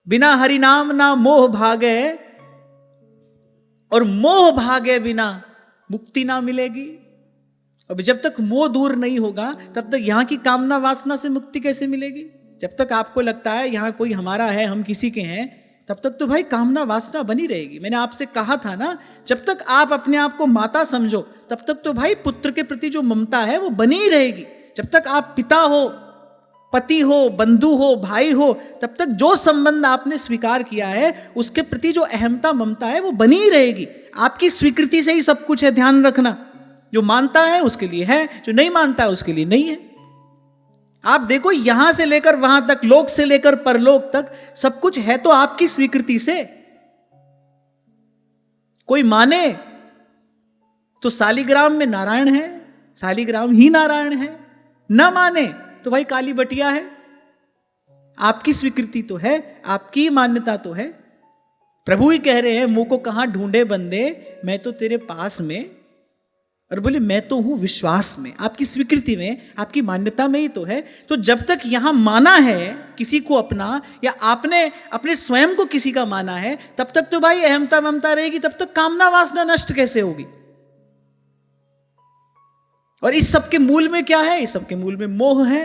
बिना हरि नाम ना मोह भागे, और मोह भागे बिना मुक्ति ना मिलेगी। अब जब तक मोह दूर नहीं होगा तब तक यहां की कामना वासना से मुक्ति कैसे मिलेगी? जब तक आपको लगता है यहां कोई हमारा है, हम किसी के हैं, तब तक तो भाई कामना वासना बनी रहेगी। मैंने आपसे कहा था ना, जब तक आप अपने आप को माता समझो तब तक तो भाई पुत्र के प्रति जो ममता है वो बनी ही रहेगी। जब तक आप पिता हो, पति हो, बंधु हो, भाई हो, तब तक जो संबंध आपने स्वीकार किया है उसके प्रति जो अहमता ममता है वो बनी ही रहेगी। आपकी स्वीकृति से ही सब कुछ है, ध्यान रखना। जो मानता है उसके लिए है, जो नहीं मानता है उसके लिए नहीं है। आप देखो यहां से लेकर वहां तक, लोक से लेकर परलोक तक, सब कुछ है तो आपकी स्वीकृति से। कोई माने तो सालिग्राम में नारायण है, सालिग्राम ही नारायण है, ना माने तो भाई काली बटिया है। आपकी स्वीकृति तो है, आपकी मान्यता तो है। प्रभु ही कह रहे हैं, मुंह को कहां ढूंढे बंदे, मैं तो तेरे पास में, और बोले मैं तो हूं विश्वास में। आपकी स्वीकृति में, आपकी मान्यता में ही तो है। तो जब तक यहां माना है किसी को अपना, या आपने अपने स्वयं को किसी का माना है, तब तक तो भाई अहमता ममता रहेगी, तब तक कामना वासना नष्ट कैसे होगी? और इस सब के मूल में क्या है? इस सब के मूल में मोह है।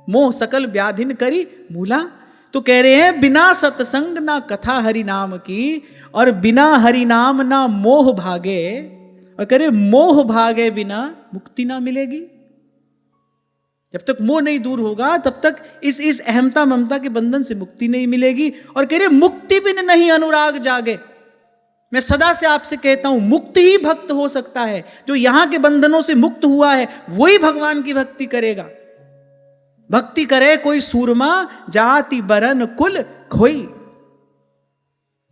मोह सकल व्याधिन करी मूला। तो कह रहे हैं बिना सत्संग ना कथा हरि नाम की, और बिना हरि नाम ना मोह भागे, और कह रहे मोह भागे बिना मुक्ति ना मिलेगी। जब तक मोह नहीं दूर होगा तब तक इस अहमता ममता के बंधन से मुक्ति नहीं मिलेगी। और कह रहे मुक्ति बिन नहीं अनुराग जागे। मैं सदा से आपसे कहता हूं, मुक्त ही भक्त हो सकता है। जो यहां के बंधनों से मुक्त हुआ है वही भगवान की भक्ति करेगा। भक्ति करे कोई सूरमा, जाति बरन कुल खोई।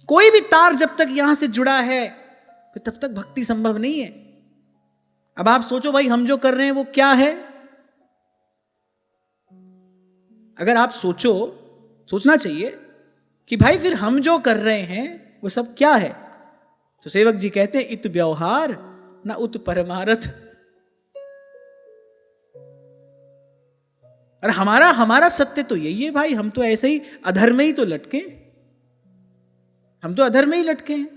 कोई भी तार जब तक यहां से जुड़ा है तब तक भक्ति संभव नहीं है। अब आप सोचो भाई, हम जो कर रहे हैं वो क्या है? अगर आप सोचना चाहिए कि भाई फिर हम जो कर रहे हैं वो सब क्या है? तो सेवक जी कहते हैं, इत व्यवहार ना उत परमारथ। और हमारा सत्य तो यही है भाई, हम तो ऐसे ही अधर्म में ही तो लटके, हम तो अधर्म में ही लटके हैं।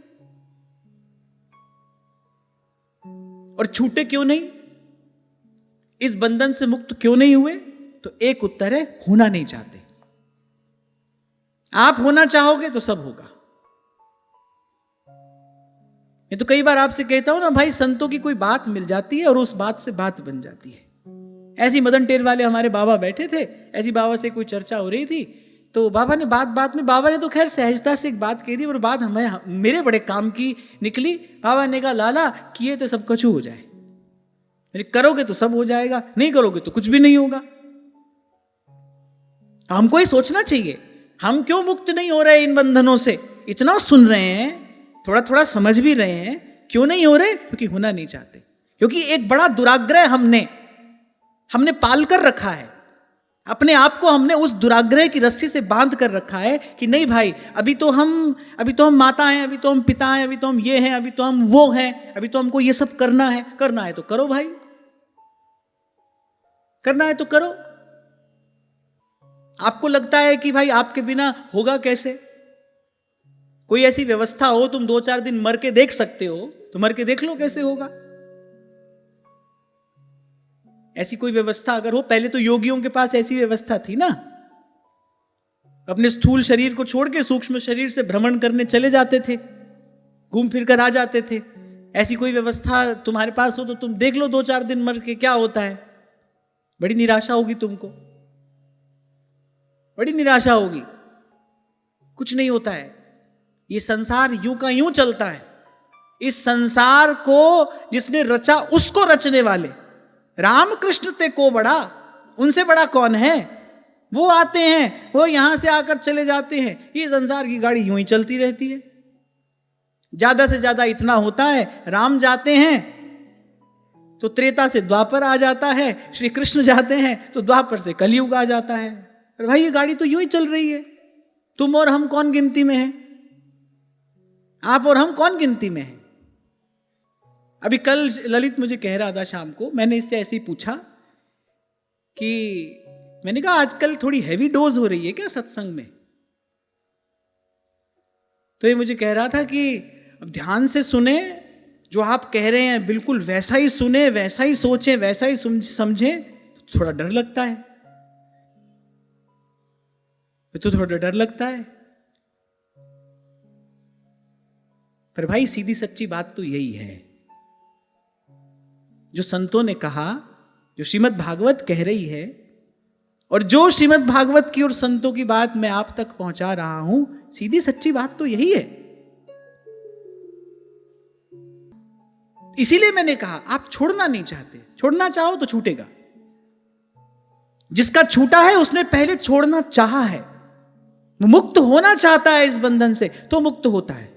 और छूटे क्यों नहीं? इस बंधन से मुक्त क्यों नहीं हुए? तो एक उत्तर है, होना नहीं चाहते। आप होना चाहोगे तो सब होगा। मैं तो कई बार आपसे कहता हूं ना भाई, संतों की कोई बात मिल जाती है और उस बात से बात बन जाती है। ऐसी मदन टेर वाले हमारे बाबा बैठे थे, ऐसी बाबा से कोई चर्चा हो रही थी, तो बाबा ने बात में, बाबा ने तो खैर सहजता से एक बात कह दी, और बात मेरे बड़े काम की निकली। बाबा ने कहा, लाला किए तो सब कुछ हो जाए, करोगे तो सब हो जाएगा, नहीं करोगे तो कुछ भी नहीं होगा। हमको ही सोचना चाहिए, हम क्यों मुक्त नहीं हो रहे इन बंधनों से? इतना सुन रहे हैं, थोड़ा थोड़ा समझ भी रहे हैं, क्यों नहीं हो रहे? क्योंकि होना नहीं चाहते। क्योंकि एक बड़ा दुराग्रह हमने पाल कर रखा है। अपने आप को हमने उस दुराग्रह की रस्सी से बांध कर रखा है कि नहीं भाई, अभी तो हम माता हैं, अभी तो हम पिता हैं, अभी तो हम ये हैं, अभी तो हम वो हैं, अभी तो हमको ये सब करना है। करना है तो करो भाई, करना है तो करो। आपको लगता है कि भाई आपके बिना होगा कैसे? कोई ऐसी व्यवस्था हो, तुम 2-4 दिन मर के देख सकते हो, तो मर के देख लो कैसे होगा। ऐसी कोई व्यवस्था अगर हो, पहले तो योगियों के पास ऐसी व्यवस्था थी ना, अपने स्थूल शरीर को छोड़ के सूक्ष्म शरीर से भ्रमण करने चले जाते थे, घूम फिर कर आ जाते थे। ऐसी कोई व्यवस्था तुम्हारे पास हो तो तुम देख लो 2-4 दिन मर के क्या होता है। बड़ी निराशा होगी तुमको, बड़ी निराशा होगी। कुछ नहीं होता है, ये संसार यूं का यूं चलता है। इस संसार को जिसने रचा उसको रचने वाले रामकृष्ण ते को बड़ा, उनसे बड़ा कौन है? वो आते हैं, वो यहां से आकर चले जाते हैं। ये संसार की गाड़ी यूं ही चलती रहती है। ज्यादा से ज्यादा इतना होता है, राम जाते हैं तो त्रेता से द्वापर आ जाता है, श्री कृष्ण जाते हैं तो द्वापर से कलयुग आ जाता है। और भाई ये गाड़ी तो यूं ही चल रही है। तुम और हम कौन गिनती में हैं? आप और हम कौन गिनती में हैं? अभी कल ललित मुझे कह रहा था शाम को, मैंने इससे ऐसे ही पूछा कि मैंने कहा आजकल थोड़ी हैवी डोज हो रही है क्या सत्संग में? तो ये मुझे कह रहा था कि अब ध्यान से सुने, जो आप कह रहे हैं बिल्कुल वैसा ही सुने, वैसा ही सोचें, वैसा ही समझें। तो थोड़ा डर लगता है, तो थोड़ा डर लगता है। पर भाई सीधी सच्ची बात तो यही है, जो संतों ने कहा, जो श्रीमद् भागवत कह रही है, और जो श्रीमद् भागवत की और संतों की बात मैं आप तक पहुंचा रहा हूं, सीधी सच्ची बात तो यही है। इसीलिए मैंने कहा आप छोड़ना नहीं चाहते, छोड़ना चाहो तो छूटेगा। जिसका छूटा है उसने पहले छोड़ना चाहा है, वो मुक्त होना चाहता है इस बंधन से, तो मुक्त होता है।